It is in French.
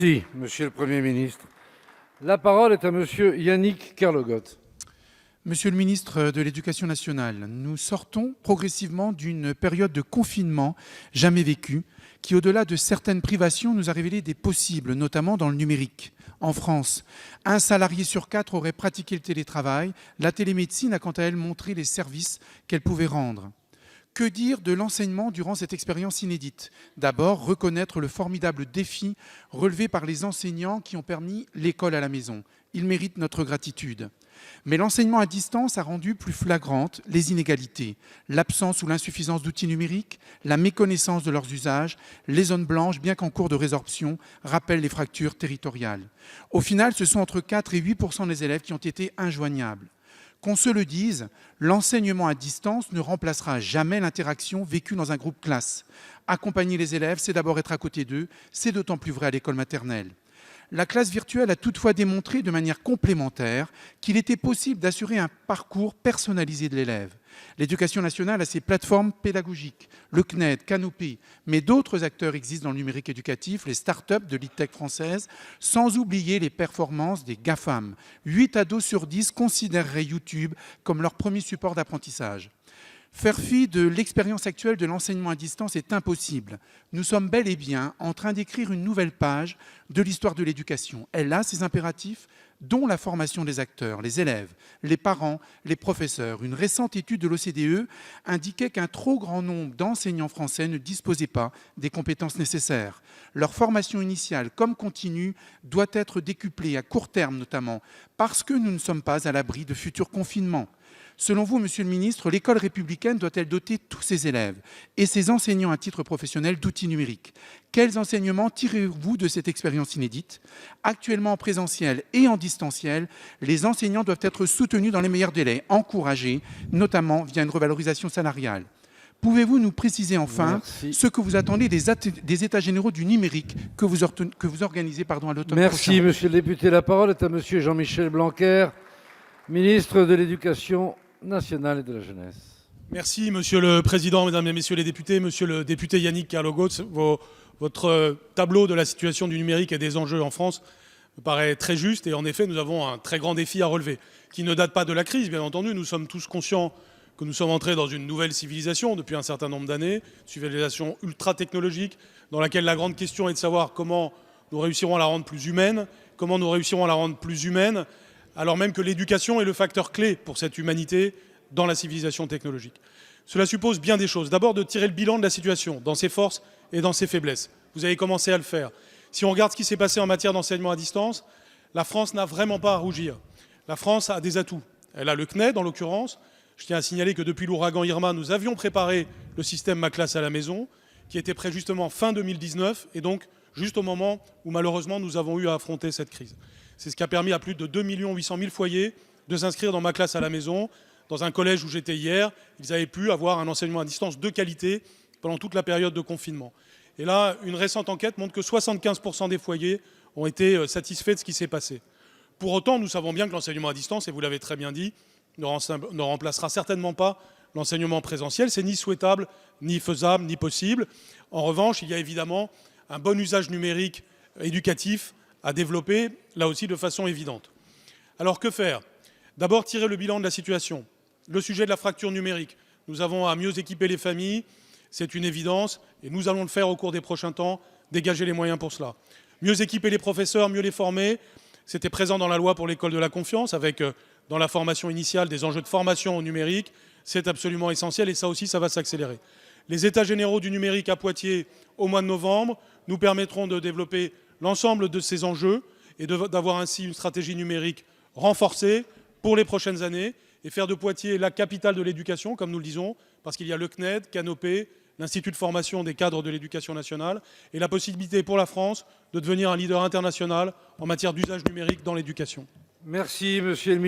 Merci, Monsieur le Premier ministre. La parole est à Monsieur Yannick Kerlogot. Monsieur le ministre de l'Éducation nationale, nous sortons progressivement d'une période de confinement jamais vécue, qui, au-delà de certaines privations, nous a révélé des possibles, notamment dans le numérique. En France, 1 salarié sur 4 aurait pratiqué le télétravail. La télémédecine a quant à elle montré les services qu'elle pouvait rendre. Que dire de l'enseignement durant cette expérience inédite? D'abord, reconnaître le formidable défi relevé par les enseignants qui ont permis l'école à la maison. Ils méritent notre gratitude. Mais l'enseignement à distance a rendu plus flagrantes les inégalités, l'absence ou l'insuffisance d'outils numériques, la méconnaissance de leurs usages, les zones blanches, bien qu'en cours de résorption, rappellent les fractures territoriales. Au final, ce sont entre 4 et 8% des élèves qui ont été injoignables. Qu'on se le dise, l'enseignement à distance ne remplacera jamais l'interaction vécue dans un groupe classe. Accompagner les élèves, c'est d'abord être à côté d'eux, c'est d'autant plus vrai à l'école maternelle. La classe virtuelle a toutefois démontré de manière complémentaire qu'il était possible d'assurer un parcours personnalisé de l'élève. L'Éducation nationale a ses plateformes pédagogiques, le CNED, Canopé, mais d'autres acteurs existent dans le numérique éducatif, les start-up de l'ITech française, sans oublier les performances des GAFAM. 8 ados sur 10 considéreraient YouTube comme leur premier support d'apprentissage. Faire fi de l'expérience actuelle de l'enseignement à distance est impossible. Nous sommes bel et bien en train d'écrire une nouvelle page de l'histoire de l'éducation. Elle a ses impératifs, dont la formation des acteurs, les élèves, les parents, les professeurs. Une récente étude de l'OCDE indiquait qu'un trop grand nombre d'enseignants français ne disposaient pas des compétences nécessaires. Leur formation initiale comme continue doit être décuplée, à court terme notamment, parce que nous ne sommes pas à l'abri de futurs confinements. Selon vous, Monsieur le ministre, l'école républicaine doit-elle doter tous ses élèves et ses enseignants à titre professionnel d'outils numériques? Quels enseignements tirez-vous de cette expérience inédite? Actuellement en présentiel et en distanciel, les enseignants doivent être soutenus dans les meilleurs délais, encouragés, notamment via une revalorisation salariale. Pouvez-vous nous préciser enfin ce que vous attendez des États généraux du numérique que vous organisez à l'automne prochain? Merci, Monsieur le député. La parole est à Monsieur Jean-Michel Blanquer, ministre de l'Éducation nationale et de la jeunesse. Merci, Monsieur le Président, Mesdames et Messieurs les députés. Monsieur le député Yannick Kerlogot, votre tableau de la situation du numérique et des enjeux en France me paraît très juste. Et en effet, nous avons un très grand défi à relever, qui ne date pas de la crise, bien entendu. Nous sommes tous conscients que nous sommes entrés dans une nouvelle civilisation depuis un certain nombre d'années, civilisation ultra-technologique, dans laquelle la grande question est de savoir comment nous réussirons à la rendre plus humaine, comment nous réussirons à la rendre plus humaine, alors même que l'éducation est le facteur clé pour cette humanité dans la civilisation technologique. Cela suppose bien des choses. D'abord, de tirer le bilan de la situation, dans ses forces et dans ses faiblesses. Vous avez commencé à le faire. Si on regarde ce qui s'est passé en matière d'enseignement à distance, la France n'a vraiment pas à rougir. La France a des atouts. Elle a le CNED, en l'occurrence. Je tiens à signaler que depuis l'ouragan Irma, nous avions préparé le système Ma classe à la maison, qui était prêt justement fin 2019, et donc juste au moment où malheureusement nous avons eu à affronter cette crise. C'est ce qui a permis à plus de 2 800 000 foyers de s'inscrire dans Ma classe à la maison. Dans un collège où j'étais hier, ils avaient pu avoir un enseignement à distance de qualité pendant toute la période de confinement. Et là, une récente enquête montre que 75% des foyers ont été satisfaits de ce qui s'est passé. Pour autant, nous savons bien que l'enseignement à distance, et vous l'avez très bien dit, ne remplacera certainement pas l'enseignement présentiel. C'est ni souhaitable, ni faisable, ni possible. En revanche, il y a évidemment un bon usage numérique éducatif à développer, là aussi de façon évidente. Alors que faire? D'abord, tirer le bilan de la situation. Le sujet de la fracture numérique. Nous avons à mieux équiper les familles, c'est une évidence, et nous allons le faire au cours des prochains temps, dégager les moyens pour cela. Mieux équiper les professeurs, mieux les former. C'était présent dans la loi pour l'école de la confiance, avec dans la formation initiale des enjeux de formation au numérique. C'est absolument essentiel, et ça aussi, ça va s'accélérer. Les États généraux du numérique à Poitiers au mois de novembre nous permettront de développer l'ensemble de ces enjeux et d'avoir ainsi une stratégie numérique renforcée pour les prochaines années et faire de Poitiers la capitale de l'éducation, comme nous le disons, parce qu'il y a le CNED, Canopé, l'Institut de formation des cadres de l'éducation nationale et la possibilité pour la France de devenir un leader international en matière d'usage numérique dans l'éducation. Merci, Monsieur le ministre.